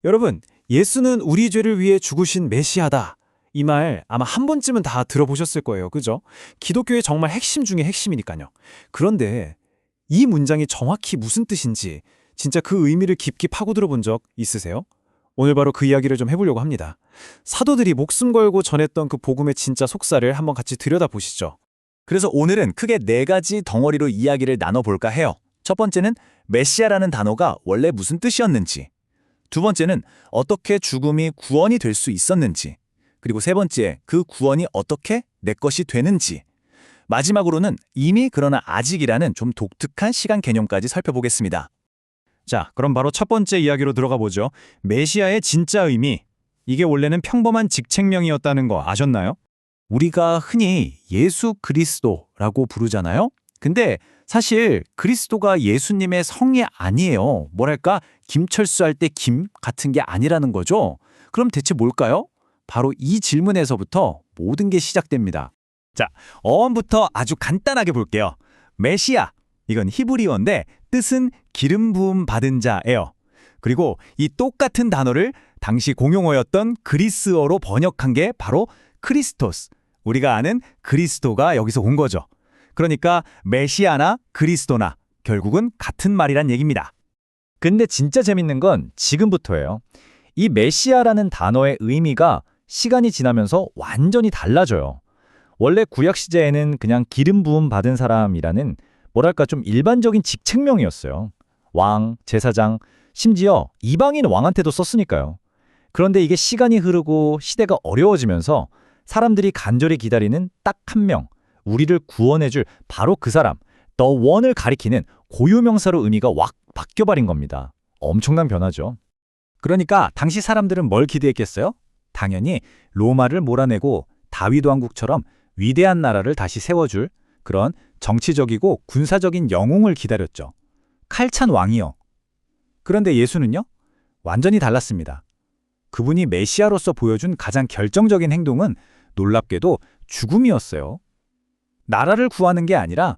여러분, 예수는 우리 죄를 위해 죽으신 메시아다. 이 말 아마 한 번쯤은 다 들어보셨을 거예요. 그죠? 기독교의 정말 핵심 중에 핵심이니까요. 그런데 이 문장이 정확히 무슨 뜻인지 진짜 그 의미를 깊이 파고들어 본 적 있으세요? 오늘 바로 그 이야기를 좀 해보려고 합니다. 사도들이 목숨 걸고 전했던 그 복음의 진짜 속살을 한번 같이 들여다보시죠. 그래서 오늘은 크게 네 가지 덩어리로 이야기를 나눠볼까 해요. 첫 번째는 메시아라는 단어가 원래 무슨 뜻이었는지, 두 번째는 어떻게 죽음이 구원이 될 수 있었는지, 그리고 세 번째, 그 구원이 어떻게 내 것이 되는지, 마지막으로는 이미 그러나 아직이라는 좀 독특한 시간 개념까지 살펴보겠습니다. 자, 그럼 바로 첫 번째 이야기로 들어가 보죠. 메시아의 진짜 의미. 이게 원래는 평범한 직책명이었다는 거 아셨나요? 우리가 흔히 예수 그리스도라고 부르잖아요? 근데 사실 그리스도가 예수님의 성이 아니에요. 뭐랄까, 김철수 할 때 김 같은 게 아니라는 거죠. 그럼 대체 뭘까요? 바로 이 질문에서부터 모든 게 시작됩니다. 자, 어원부터 아주 간단하게 볼게요. 메시아, 이건 히브리어인데 뜻은 기름 부음 받은 자예요. 그리고 이 똑같은 단어를 당시 공용어였던 그리스어로 번역한 게 바로 크리스토스, 우리가 아는 그리스도가 여기서 온 거죠. 그러니까 메시아나 그리스도나 결국은 같은 말이란 얘기입니다. 근데 진짜 재밌는 건 지금부터예요. 이 메시아라는 단어의 의미가 시간이 지나면서 완전히 달라져요. 원래 구약 시대에는 그냥 기름 부음 받은 사람이라는 뭐랄까 좀 일반적인 직책명이었어요. 왕, 제사장, 심지어 이방인 왕한테도 썼으니까요. 그런데 이게 시간이 흐르고 시대가 어려워지면서 사람들이 간절히 기다리는 딱 한 명, 우리를 구원해줄 바로 그 사람, The One을 가리키는 고유명사로 의미가 확 바뀌어버린 겁니다. 엄청난 변화죠. 그러니까 당시 사람들은 뭘 기대했겠어요? 당연히 로마를 몰아내고 다윗 왕국처럼 위대한 나라를 다시 세워줄 그런 정치적이고 군사적인 영웅을 기다렸죠. 칼찬 왕이요. 그런데 예수는요? 완전히 달랐습니다. 그분이 메시아로서 보여준 가장 결정적인 행동은 놀랍게도 죽음이었어요. 나라를 구하는 게 아니라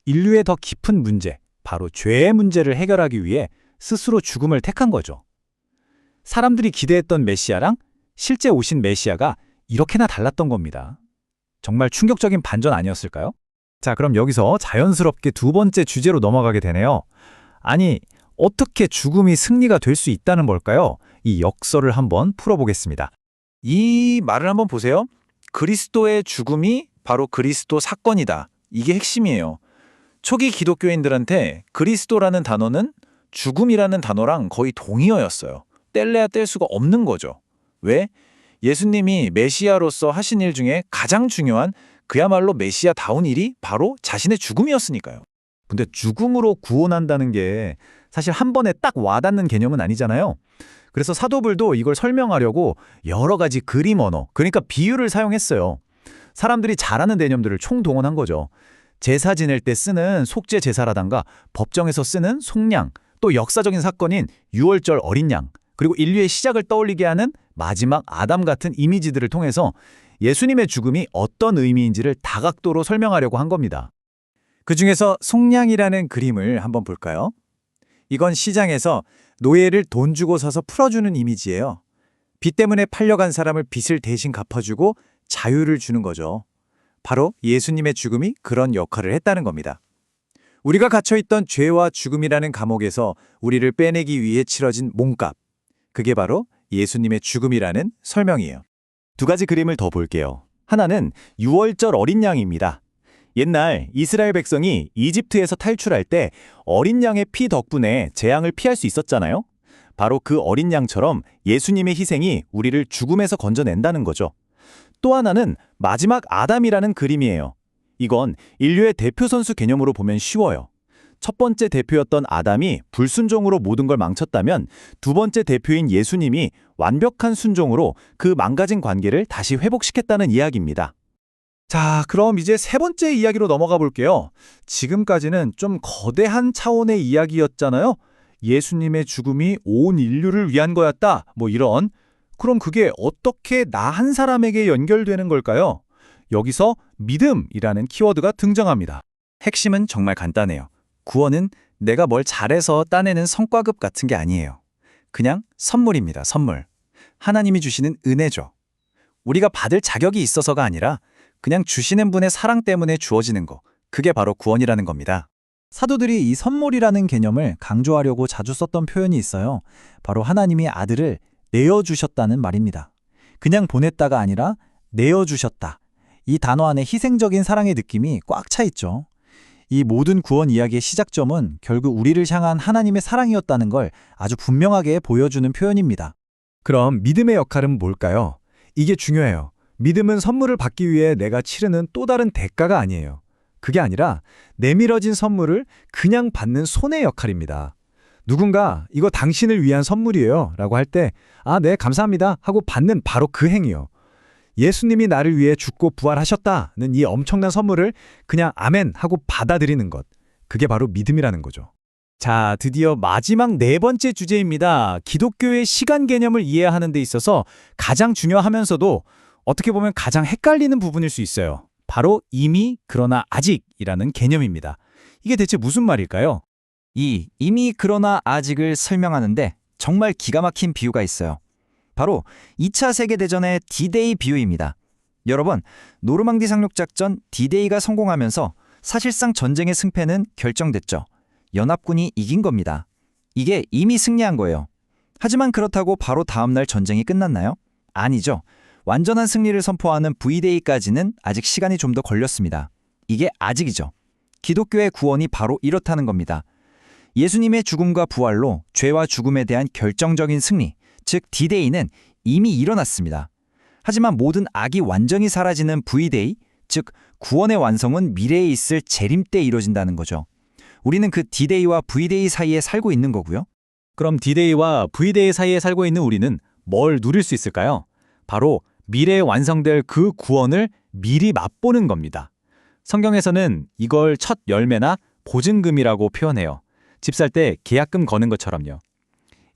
인류의 더 깊은 문제, 바로 죄의 문제를 해결하기 위해 스스로 죽음을 택한 거죠. 사람들이 기대했던 메시아랑 실제 오신 메시아가 이렇게나 달랐던 겁니다. 정말 충격적인 반전 아니었을까요? 자, 그럼 여기서 자연스럽게 두 번째 주제로 넘어가게 되네요. 아니, 어떻게 죽음이 승리가 될 수 있다는 걸까요? 이 역설을 한번 풀어보겠습니다. 이 말을 한번 보세요. 그리스도의 죽음이 바로 그리스도 사건이다. 이게 핵심이에요. 초기 기독교인들한테 그리스도라는 단어는 죽음이라는 단어랑 거의 동의어였어요. 뗄래야 뗄 수가 없는 거죠. 왜? 예수님이 메시아로서 하신 일 중에 가장 중요한 그야말로 메시아다운 일이 바로 자신의 죽음이었으니까요. 근데 죽음으로 구원한다는 게 사실 한 번에 딱 와닿는 개념은 아니잖아요. 그래서 사도들도 이걸 설명하려고 여러 가지 그림 언어, 그러니까 비유를 사용했어요. 사람들이 잘 아는 개념들을 총동원한 거죠. 제사 지낼 때 쓰는 속죄 제사라던가 법정에서 쓰는 속량, 또 역사적인 사건인 유월절 어린 양, 그리고 인류의 시작을 떠올리게 하는 마지막 아담 같은 이미지들을 통해서 예수님의 죽음이 어떤 의미인지를 다각도로 설명하려고 한 겁니다. 그중에서 속량이라는 그림을 한번 볼까요? 이건 시장에서 노예를 돈 주고 사서 풀어주는 이미지예요. 빚 때문에 팔려간 사람을 빚을 대신 갚아주고 자유를 주는 거죠. 바로 예수님의 죽음이 그런 역할을 했다는 겁니다. 우리가 갇혀있던 죄와 죽음이라는 감옥에서 우리를 빼내기 위해 치러진 몸값. 그게 바로 예수님의 죽음이라는 설명이에요. 두 가지 그림을 더 볼게요. 하나는 유월절 어린 양입니다. 옛날 이스라엘 백성이 이집트에서 탈출할 때 어린 양의 피 덕분에 재앙을 피할 수 있었잖아요. 바로 그 어린 양처럼 예수님의 희생이 우리를 죽음에서 건져낸다는 거죠. 또 하나는 마지막 아담이라는 그림이에요. 이건 인류의 대표 선수 개념으로 보면 쉬워요. 첫 번째 대표였던 아담이 불순종으로 모든 걸 망쳤다면 두 번째 대표인 예수님이 완벽한 순종으로 그 망가진 관계를 다시 회복시켰다는 이야기입니다. 자, 그럼 이제 세 번째 이야기로 넘어가 볼게요. 지금까지는 좀 거대한 차원의 이야기였잖아요. 예수님의 죽음이 온 인류를 위한 거였다. 뭐 이런. 그럼 그게 어떻게 나 한 사람에게 연결되는 걸까요? 여기서 믿음이라는 키워드가 등장합니다. 핵심은 정말 간단해요. 구원은 내가 뭘 잘해서 따내는 성과급 같은 게 아니에요. 그냥 선물입니다, 선물. 하나님이 주시는 은혜죠. 우리가 받을 자격이 있어서가 아니라 그냥 주시는 분의 사랑 때문에 주어지는 거. 그게 바로 구원이라는 겁니다. 사도들이 이 선물이라는 개념을 강조하려고 자주 썼던 표현이 있어요. 바로 하나님이 아들을 내어주셨다는 말입니다. 그냥 보냈다가 아니라 내어주셨다. 이 단어 안에 희생적인 사랑의 느낌이 꽉 차 있죠. 이 모든 구원 이야기의 시작점은 결국 우리를 향한 하나님의 사랑이었다는 걸 아주 분명하게 보여주는 표현입니다. 그럼 믿음의 역할은 뭘까요? 이게 중요해요. 믿음은 선물을 받기 위해 내가 치르는 또 다른 대가가 아니에요. 그게 아니라 내밀어진 선물을 그냥 받는 손의 역할입니다. 누군가 이거 당신을 위한 선물이에요 라고 할 때 아, 네, 감사합니다 하고 받는 바로 그 행위요. 예수님이 나를 위해 죽고 부활하셨다는 이 엄청난 선물을 그냥 아멘 하고 받아들이는 것. 그게 바로 믿음이라는 거죠. 자, 드디어 마지막 네 번째 주제입니다. 기독교의 시간 개념을 이해하는 데 있어서 가장 중요하면서도 어떻게 보면 가장 헷갈리는 부분일 수 있어요. 바로 이미 그러나 아직이라는 개념입니다. 이게 대체 무슨 말일까요? 이 이미 그러나 아직을 설명하는데 정말 기가 막힌 비유가 있어요. 바로 2차 세계대전의 D-Day 비유입니다. 여러분, 노르망디 상륙작전 D-Day가 성공하면서 사실상 전쟁의 승패는 결정됐죠. 연합군이 이긴 겁니다. 이게 이미 승리한 거예요. 하지만 그렇다고 바로 다음날 전쟁이 끝났나요? 아니죠. 완전한 승리를 선포하는 V-Day까지는 아직 시간이 좀 더 걸렸습니다. 이게 아직이죠. 기독교의 구원이 바로 이렇다는 겁니다. 예수님의 죽음과 부활로 죄와 죽음에 대한 결정적인 승리, 즉 D-Day는 이미 일어났습니다. 하지만 모든 악이 완전히 사라지는 V-Day, 즉 구원의 완성은 미래에 있을 재림 때 이루어진다는 거죠. 우리는 그 D-Day와 V-Day 사이에 살고 있는 거고요. 그럼 D-Day와 V-Day 사이에 살고 있는 우리는 뭘 누릴 수 있을까요? 바로 미래에 완성될 그 구원을 미리 맛보는 겁니다. 성경에서는 이걸 첫 열매나 보증금이라고 표현해요. 집 살 때 계약금 거는 것처럼요.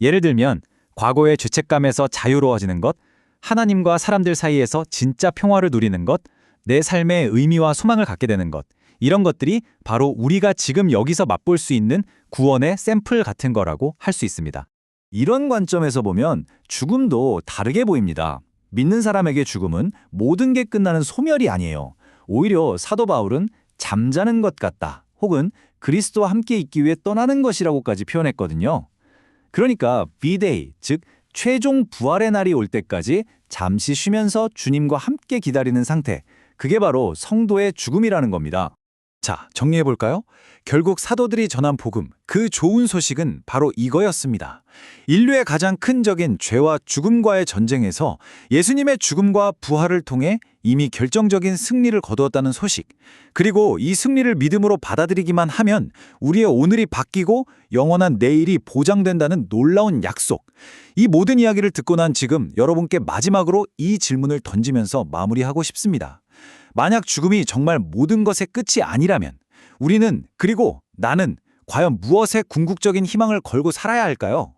예를 들면 과거의 죄책감에서 자유로워지는 것, 하나님과 사람들 사이에서 진짜 평화를 누리는 것, 내 삶에 의미와 소망을 갖게 되는 것, 이런 것들이 바로 우리가 지금 여기서 맛볼 수 있는 구원의 샘플 같은 거라고 할 수 있습니다. 이런 관점에서 보면 죽음도 다르게 보입니다. 믿는 사람에게 죽음은 모든 게 끝나는 소멸이 아니에요. 오히려 사도 바울은 잠자는 것 같다, 혹은 그리스도와 함께 있기 위해 떠나는 것이라고까지 표현했거든요. 그러니까 V-Day, 즉 최종 부활의 날이 올 때까지 잠시 쉬면서 주님과 함께 기다리는 상태, 그게 바로 성도의 죽음이라는 겁니다. 자, 정리해볼까요? 결국 사도들이 전한 복음, 그 좋은 소식은 바로 이거였습니다. 인류의 가장 큰 적인 죄와 죽음과의 전쟁에서 예수님의 죽음과 부활을 통해 이미 결정적인 승리를 거두었다는 소식, 그리고 이 승리를 믿음으로 받아들이기만 하면 우리의 오늘이 바뀌고 영원한 내일이 보장된다는 놀라운 약속. 이 모든 이야기를 듣고 난 지금 여러분께 마지막으로 이 질문을 던지면서 마무리하고 싶습니다. 만약 죽음이 정말 모든 것의 끝이 아니라면 우리는, 그리고 나는 과연 무엇에 궁극적인 희망을 걸고 살아야 할까요?